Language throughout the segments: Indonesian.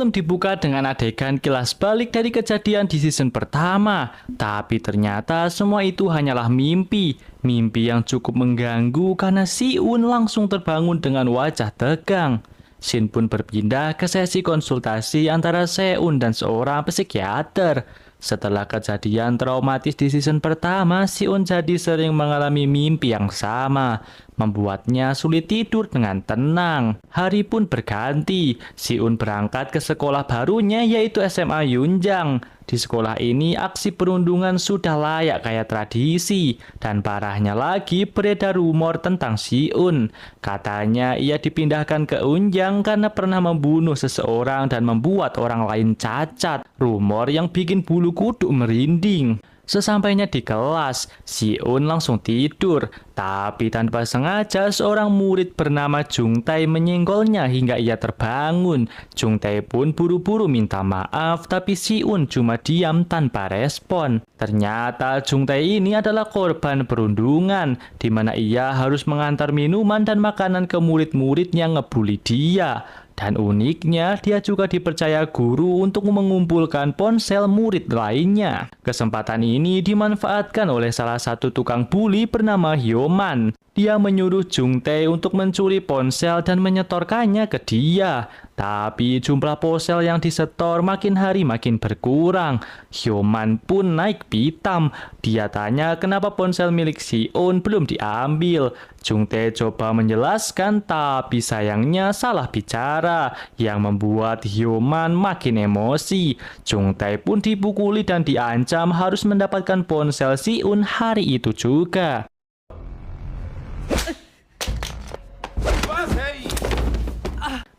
Film dibuka dengan adegan kilas balik dari kejadian di season pertama, tapi ternyata semua itu hanyalah mimpi. Mimpi yang cukup mengganggu karena Si-un langsung terbangun dengan wajah tegang. Shin pun berpindah ke sesi konsultasi antara Se-un dan seorang psikiater. Setelah kejadian traumatis di season pertama, Si-un jadi sering mengalami mimpi yang sama, membuatnya sulit tidur dengan tenang. Hari pun berganti. Si-un berangkat ke sekolah barunya yaitu SMA Yunjang. Di sekolah ini aksi perundungan sudah layak kayak tradisi. Dan parahnya lagi beredar rumor tentang Si-un. Katanya ia dipindahkan ke Unjang karena pernah membunuh seseorang dan membuat orang lain cacat. Rumor yang bikin bulu kuduk merinding. Sesampainya di kelas, Si-un langsung tidur. Tapi tanpa sengaja seorang murid bernama Jung Tae menyenggolnya hingga ia terbangun. Jung Tae pun buru-buru minta maaf, tapi Si-un cuma diam tanpa respon. Ternyata Jung Tae ini adalah korban perundungan, di mana ia harus mengantar minuman dan makanan ke murid-murid yang ngebully dia. Dan uniknya, dia juga dipercaya guru untuk mengumpulkan ponsel murid lainnya. Kesempatan ini dimanfaatkan oleh salah satu tukang bully bernama Hyoman. Dia menyuruh Jung Tae untuk mencuri ponsel dan menyetorkannya ke dia. Tapi jumlah ponsel yang disetor makin hari makin berkurang. Hyoman pun naik pitam. Dia tanya kenapa ponsel milik Si-un belum diambil. Jung Tae coba menjelaskan tapi sayangnya salah bicara yang membuat Hyoman makin emosi. Jung Tae pun dipukuli dan diancam harus mendapatkan ponsel Si-un hari itu juga.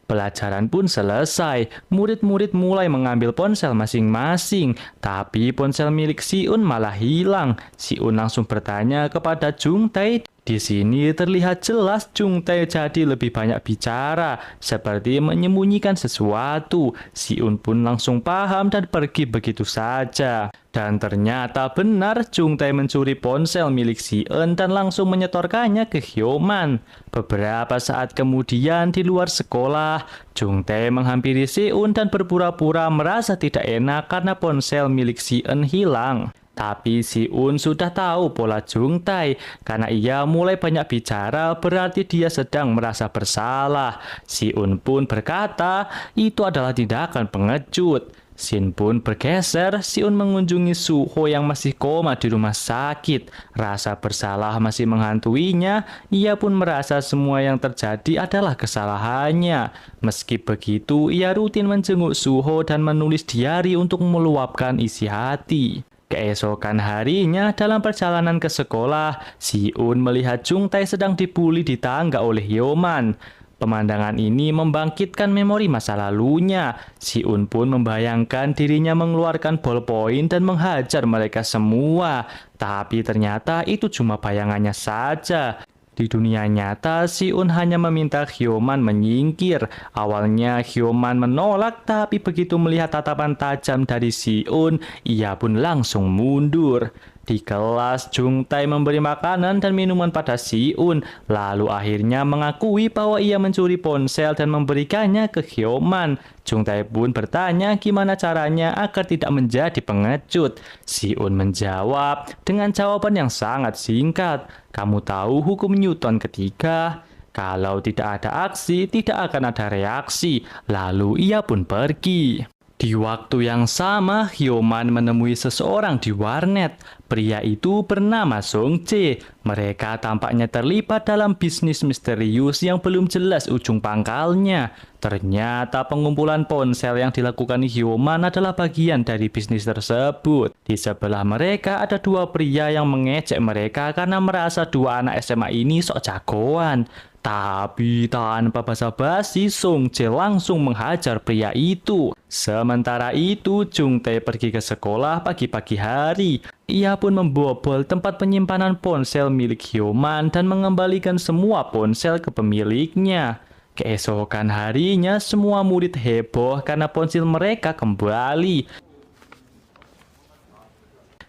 Pelajaran pun selesai, murid-murid mulai mengambil ponsel masing-masing, tapi ponsel milik Si-un malah hilang. Si-un langsung bertanya kepada Jung Tae. Di sini terlihat jelas Jung Tae jadi lebih banyak bicara, seperti menyembunyikan sesuatu. Si-un pun langsung paham dan pergi begitu saja. Dan ternyata benar Jung Tae mencuri ponsel milik Si-un dan langsung menyetorkannya ke Hyoman. Beberapa saat kemudian di luar sekolah, Jung Tae menghampiri Si-un dan berpura-pura merasa tidak enak karena ponsel milik Si-un hilang. Tapi Si-un sudah tahu pola Jung Tae, karena ia mulai banyak bicara berarti dia sedang merasa bersalah. Si-un pun berkata, itu adalah tindakan pengecut. Shin pun bergeser, Si-un mengunjungi Suho yang masih koma di rumah sakit. Rasa bersalah masih menghantuinya, ia pun merasa semua yang terjadi adalah kesalahannya. Meski begitu, ia rutin menjenguk Suho dan menulis diari untuk meluapkan isi hati. Keesokan harinya, dalam perjalanan ke sekolah, Si-un melihat Jung Tae sedang dibully di tangga oleh Hyoman. Pemandangan ini membangkitkan memori masa lalunya. Si-un pun membayangkan dirinya mengeluarkan ballpoint dan menghajar mereka semua. Tapi ternyata itu cuma bayangannya saja. Di dunia nyata, Si-un hanya meminta Hyoman menyingkir. Awalnya Hyoman menolak, tapi begitu melihat tatapan tajam dari Si-un, ia pun langsung mundur. Di kelas, Jung Tae memberi makanan dan minuman pada Si-un, lalu akhirnya mengakui bahwa ia mencuri ponsel dan memberikannya ke Hyoman. Jung Tae pun bertanya gimana caranya agar tidak menjadi pengecut. Si-un menjawab dengan jawaban yang sangat singkat. Kamu tahu hukum Newton ketiga? Kalau tidak ada aksi, tidak akan ada reaksi. Lalu ia pun pergi. Di waktu yang sama, Hyoman menemui seseorang di warnet. Pria itu bernama Song Jae. Mereka tampaknya terlibat dalam bisnis misterius yang belum jelas ujung pangkalnya. Ternyata pengumpulan ponsel yang dilakukan Hyoman adalah bagian dari bisnis tersebut. Di sebelah mereka ada dua pria yang mengejek mereka karena merasa dua anak SMA ini sok jagoan. Tapi tanpa basa-basi, Song Jae langsung menghajar pria itu. Sementara itu, Jung Tae pergi ke sekolah pagi-pagi hari. Ia pun membobol tempat penyimpanan ponsel milik Hyoman dan mengembalikan semua ponsel ke pemiliknya. Keesokan harinya, semua murid heboh karena ponsel mereka kembali.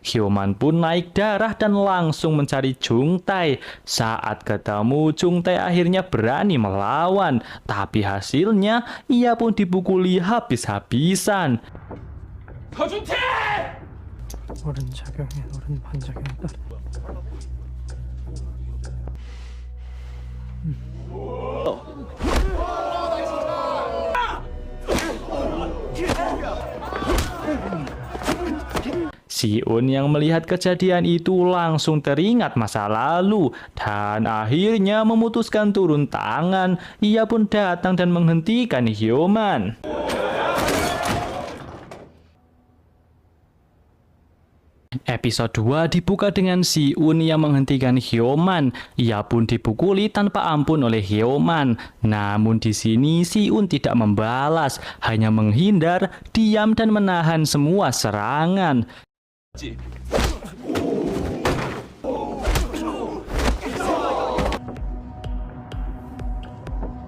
Hyoman pun naik darah dan langsung mencari Jungtae. Saat ketemu, Jungtae akhirnya berani melawan, tapi hasilnya ia pun dipukuli habis-habisan. 어른 작용해 어른 반작용에 따라 Si-un yang melihat kejadian itu langsung teringat masa lalu dan akhirnya memutuskan turun tangan. Ia pun datang dan menghentikan Hyoman. Episode 2 dibuka dengan Si-un yang menghentikan Hyoman. Ia pun dipukuli tanpa ampun oleh Hyoman. Namun di sini Si-un tidak membalas, hanya menghindar, diam dan menahan semua serangan.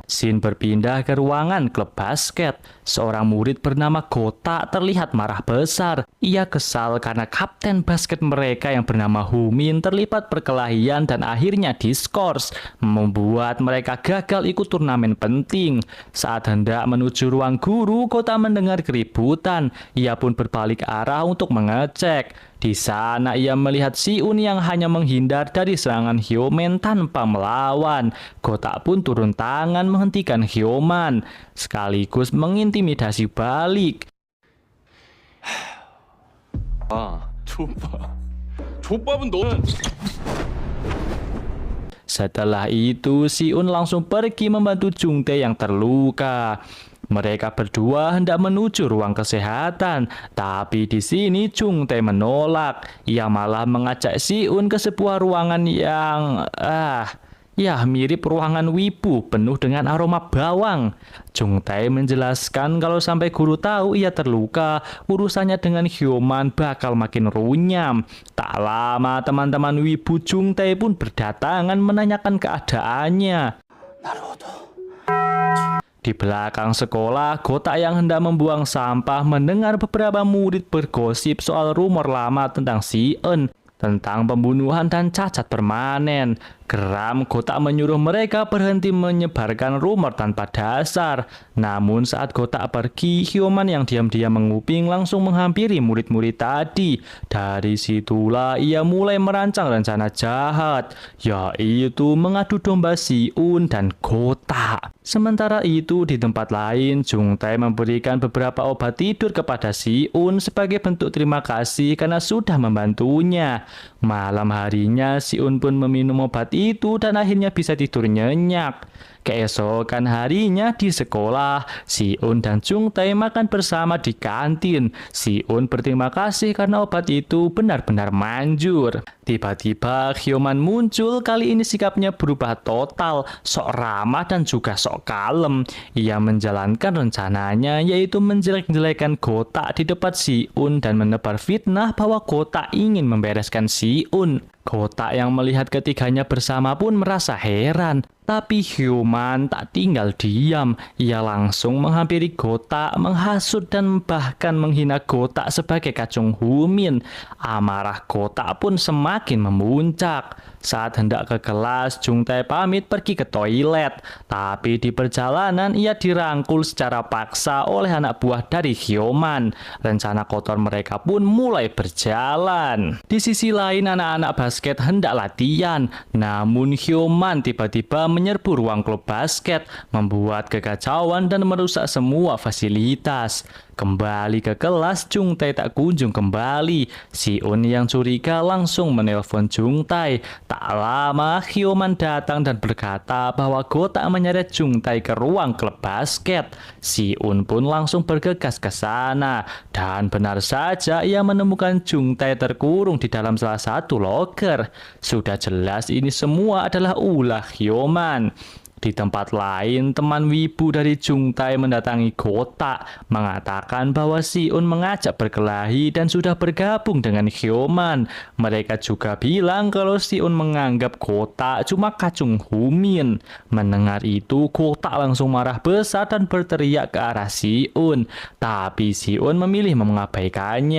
Scene berpindah ke ruangan klub basket. Seorang murid bernama Gota terlihat marah besar. Ia kesal karena kapten basket mereka yang bernama Humin terlibat perkelahian dan akhirnya diskors, membuat mereka gagal ikut turnamen penting. Saat hendak menuju ruang guru, Gota mendengar keributan. Ia pun berbalik arah untuk mengecek. Di sana ia melihat Si-un yang hanya menghindar dari serangan Hyoman tanpa melawan. Gota pun turun tangan menghentikan Hyoman, sekaligus mengintimidasi balik. 족밥은 너는. Setelah itu, Si-un langsung pergi membantu Jungtae yang terluka. Mereka berdua hendak menuju ruang kesehatan, tapi di sini Jungtae menolak. Ia malah mengajak Si-un ke sebuah ruangan yang mirip ruangan wibu penuh dengan aroma bawang. Jungtae menjelaskan kalau sampai guru tahu ia terluka, urusannya dengan Hyoman bakal makin runyam. Tak lama teman-teman wibu Jungtae pun berdatangan menanyakan keadaannya. Di belakang sekolah, Gota yang hendak membuang sampah mendengar beberapa murid bergosip soal rumor lama tentang Si-un, tentang pembunuhan dan cacat permanen. Geram, Gota menyuruh mereka berhenti menyebarkan rumor tanpa dasar. Namun saat Gota pergi, Hyoman yang diam-diam menguping langsung menghampiri murid-murid tadi. Dari situlah ia mulai merancang rencana jahat, yaitu mengadu domba Si-un dan Gota. Sementara itu di tempat lain, Jungtae memberikan beberapa obat tidur kepada Si-un sebagai bentuk terima kasih karena sudah membantunya. Malam harinya Si-un pun meminum obat itu dan akhirnya bisa tidur nyenyak. Keesokan harinya di sekolah, Si-un dan Jungtae makan bersama di kantin. Si-un berterima kasih karena obat itu benar-benar manjur. Tiba-tiba Hyoman muncul, kali ini sikapnya berubah total, sok ramah dan juga sok kalem. Ia menjalankan rencananya, yaitu menjelek-jelekan Gota di depan Si-un dan menebar fitnah bahwa Gota ingin membereskan Si-un. Gota yang melihat ketiganya bersama pun merasa heran, tapi Hyoman tak tinggal diam. Ia langsung menghampiri Gota, menghasut dan bahkan menghina Gota sebagai kacung Humin. Amarah Gota pun semakin memuncak. Saat hendak ke kelas, Jungtae pamit pergi ke toilet, tapi di perjalanan ia dirangkul secara paksa oleh anak buah dari Hyoman. Rencana kotor mereka pun mulai berjalan. Di sisi lain, anak-anak basket hendak latihan, namun Hyoman tiba-tiba menyerbu ruang klub basket, membuat kekacauan dan merusak semua fasilitas. Kembali ke kelas, Jungtae tak kunjung kembali. Si-un yang curiga langsung menelpon Jungtae. Tak lama, Hyoman datang dan berkata bahwa Gota menyeret Jungtae ke ruang klub basket. Si-un pun langsung bergegas ke sana. Dan benar saja ia menemukan Jungtae terkurung di dalam salah satu loker. Sudah jelas ini semua adalah ulah Hyoman. Di tempat lain, teman wibu dari Jungtae mendatangi Gota, mengatakan bahwa Si-un mengajak berkelahi dan sudah bergabung dengan Hyoman. Mereka juga bilang kalau Si-un menganggap Gota cuma kacung Humin. Mendengar itu, Gota langsung marah besar dan berteriak ke arah Si-un, tapi Si-un memilih mengabaikannya.